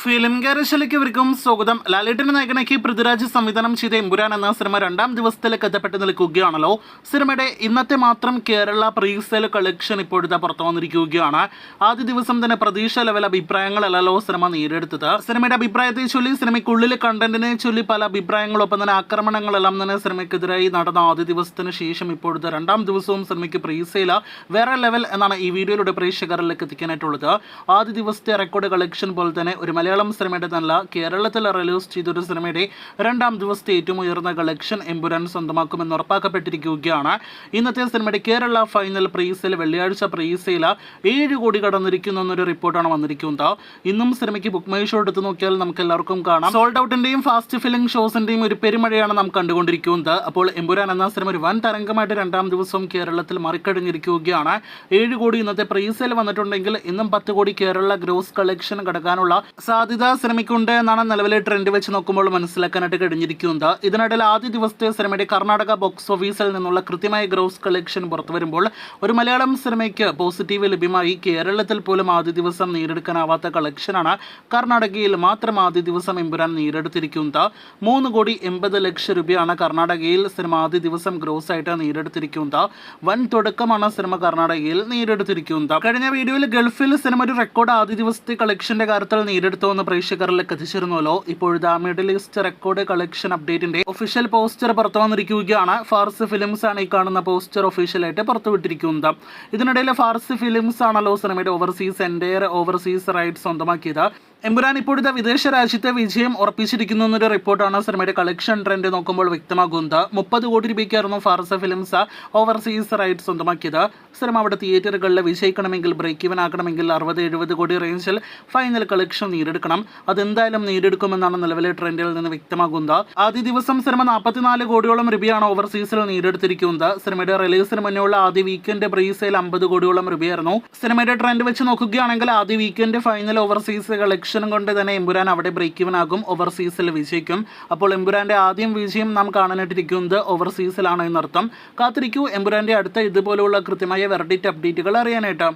Film ഗാരേജിലേക്ക് ഇവർക്കും സ്വാഗതം. ലാലേട്ടൻ നായകനാക്കി പൃഥ്വിരാജ് സംവിധാനം ചെയ്ത എമ്പുരാൻ എന്ന സിനിമ രണ്ടാം ദിവസത്തിലേക്ക് എത്തപ്പെട്ട് നിൽക്കുകയാണല്ലോ. സിനിമയുടെ ഇന്നത്തെ മാത്രം കേരള പ്രീസെയിൽ കളക്ഷൻ ഇപ്പോഴത്തെ പുറത്തു വന്നിരിക്കുകയാണ്. ആദ്യ ദിവസം തന്നെ പ്രതീക്ഷ ലെവൽ അഭിപ്രായങ്ങളല്ലോ സിനിമ നേടിയെടുത്തത്. സിനിമയുടെ അഭിപ്രായത്തെ ചൊല്ലി സിനിമയ്ക്കുള്ളിൽ കണ്ടന്റിനെ ചൊല്ലി പല അഭിപ്രായങ്ങളൊപ്പം തന്നെ ആക്രമണങ്ങളെല്ലാം തന്നെ സിനിമയ്ക്കെതിരായി നടന്ന ആദ്യ ദിവസത്തിന് ശേഷം ഇപ്പോഴത്തെ രണ്ടാം ദിവസവും സിനിമയ്ക്ക് പ്രീസെയിൽ വേറെ ലെവൽ എന്നാണ് ഈ വീഡിയോയിലൂടെ പ്രേക്ഷകരിലേക്ക് എത്തിക്കാനായിട്ടുള്ളത്. ആദ്യ ദിവസത്തെ റെക്കോർഡ് കളക്ഷൻ പോലെ തന്നെ ഒരു മലയാളം സിനിമയുടെ നല്ല കേരളത്തിൽ റിലീസ് ചെയ്തൊരു സിനിമയുടെ രണ്ടാം ദിവസത്തെ ഏറ്റവും ഉയർന്ന കളക്ഷൻ എമ്പുരാൻ സ്വന്തമാക്കുമെന്ന് ഉറപ്പാക്കപ്പെട്ടിരിക്കുകയാണ്. ഇന്നത്തെ സിനിമയുടെ കേരള ഫൈനൽ പ്രീസെയിൽ വെള്ളിയാഴ്ച പ്രീസെയിൽ 7 കോടി കടന്നിരിക്കുന്നു എന്നൊരു റിപ്പോർട്ടാണ് വന്നിരിക്കുന്നത്. ഇന്നും സിനിമയ്ക്ക് ബുക്ക് മൈ ഷോ എടുത്ത് നോക്കിയാൽ നമുക്ക് എല്ലാവർക്കും കാണാം. സോൾഡ് ഔട്ടിന്റെയും ഫാസ്റ്റ് ഫിലിം ഷോസിന്റെയും ഒരു പെരുമഴയാണ് നാം കണ്ടുകൊണ്ടിരിക്കുന്നത്. അപ്പോൾ എമ്പുരാൻ എന്ന സിനിമ ഒരു വൻ തരംഗമായിട്ട് രണ്ടാം ദിവസവും കേരളത്തിൽ മറികടഞ്ഞിരിക്കുകയാണ്. 7 കോടി ഇന്നത്തെ പ്രീസെയിൽ വന്നിട്ടുണ്ടെങ്കിൽ ഇന്നും 10 കോടി കേരള ഗ്രോസ് കളക്ഷൻ കടക്കാനുള്ള സാധ്യത സിനിമയ്ക്കുണ്ട് എന്നാണ് നിലവിലെ ട്രെൻഡ് വെച്ച് നോക്കുമ്പോൾ മനസ്സിലാക്കാനായിട്ട് കഴിഞ്ഞിരിക്കുന്നത്. ഇതിനിടയിൽ ആദ്യ ദിവസത്തെ സിനിമയുടെ കർണാടക ബോക്സ് ഓഫീസിൽ നിന്നുള്ള കൃത്യമായ ഗ്രോസ് കളക്ഷൻ പുറത്തു വരുമ്പോൾ ഒരു മലയാളം സിനിമയ്ക്ക് പോസിറ്റീവ് ലഭ്യമായി. കേരളത്തിൽ പോലും ആദ്യ ദിവസം നേടിയെടുക്കാനാവാത്ത കളക്ഷനാണ് കർണാടകയിൽ മാത്രം ആദ്യ ദിവസം എമ്പുരാൻ നേടിയെടുത്തിരിക്കുന്നത്. 3 കോടി 80 ലക്ഷം രൂപയാണ് കർണാടകയിൽ സിനിമ ആദ്യ ദിവസം ഗ്രോസ് ആയിട്ട് നേടിയെടുത്തിരിക്കുന്നത്. വൻ തുടക്കമാണ് സിനിമ കർണാടകയിൽ നേടിയെടുത്തിരിക്കുന്നത്. കഴിഞ്ഞ വീഡിയോയിൽ ഗൾഫിൽ സിനിമ ഒരു റെക്കോർഡ് ആദ്യ ദിവസത്തെ കളക്ഷന്റെ കാര്യത്തിൽ നേടിയെടുത്തുവെന്ന് പ്രേക്ഷകരിലേക്ക് എത്തിച്ചിരുന്നല്ലോ. ഇപ്പോഴത്തെ മിഡിൽ ഈസ്റ്റ് റെക്കോർഡ് കളക്ഷൻ അപ്ഡേറ്റിന്റെ ഒഫീഷ്യൽ പോസ്റ്റർ പുറത്തു വന്നിരിക്കുകയാണ്. ഫാർസ് ഫിലിംസ് ആണ് ഈ കാണുന്ന പോസ്റ്റർ ഒഫീഷ്യലായിട്ട് പുറത്തുവിട്ടിരിക്കുന്നത്. ഇതിനിടയിൽ ഫാർസ് ഫിലിംസ് ആണല്ലോ സിനിമയുടെ ഓവർസീസ് റൈറ്റ്സ് സ്വന്തമാക്കിയത്. എമ്പുരാൻ ഇപ്പോഴത്തെ വിദേശ രാജ്യത്തെ വിജയം ഉറപ്പിച്ചിരിക്കുന്നു എന്നൊരു റിപ്പോർട്ടാണ് സിനിമയുടെ കളക്ഷൻ ട്രെൻഡ് നോക്കുമ്പോൾ വ്യക്തമാകുന്നത്. 30 കോടി രൂപയ്ക്കായിരുന്നു ഫാർസ് ഫിലിംസ് ഓവർസീസ് റൈറ്റ്സ് സ്വന്തമാക്കിയത്. സിനിമ അവിടെ തിയേറ്ററുകളിൽ വിജയിക്കണമെങ്കിൽ ബ്രേക്ക് ഈവൻ ആക്കണമെങ്കിൽ 60-70 കോടി റേഞ്ചിൽ ഫൈനൽ കളക്ഷൻ നേടിയെടുക്കണം. അതെന്തായാലും നേടിയെടുക്കുമെന്നാണ് നിലവിലെ ട്രെൻഡിൽ നിന്ന് വ്യക്തമാകുന്നത്. ആദ്യ ദിവസം സിനിമ 44 കോടിയോളം രൂപയാണ് ഓവർസീസിൽ നേടിയെടുത്തിരിക്കുന്നത്. സിനിമയുടെ റിലീസിന് മുന്നേയുള്ള ആദ്യ വീക്കെൻഡ് പ്രീസെയിൽ 50 കോടിയോളം രൂപയായിരുന്നു. സിനിമയുടെ ട്രെൻഡ് വെച്ച് നോക്കുകയാണെങ്കിൽ ആദ്യ വീക്കെൻഡ് ഫൈനൽ ഓവർസീസ് കളക്ഷൻ കൊണ്ട് തന്നെ എമ്പുരാൻ അവിടെ ബ്രേക്ക് ഈവൻ ആകും, ഓവർസീസിൽ വിജയിക്കും. അപ്പോൾ എമ്പുരാന്റെ ആദ്യം വിജയം നാം കാണാനായിട്ടിരിക്കുന്നത് ഓവർസീസിലാണ് എന്നർത്ഥം. കാത്തിരിക്കൂ എമ്പുരാന്റെ അടുത്ത ഇതുപോലുള്ള കൃത്യമായ വെർഡിക്റ്റ് അപ്ഡേറ്റുകൾ അറിയാനായിട്ട്.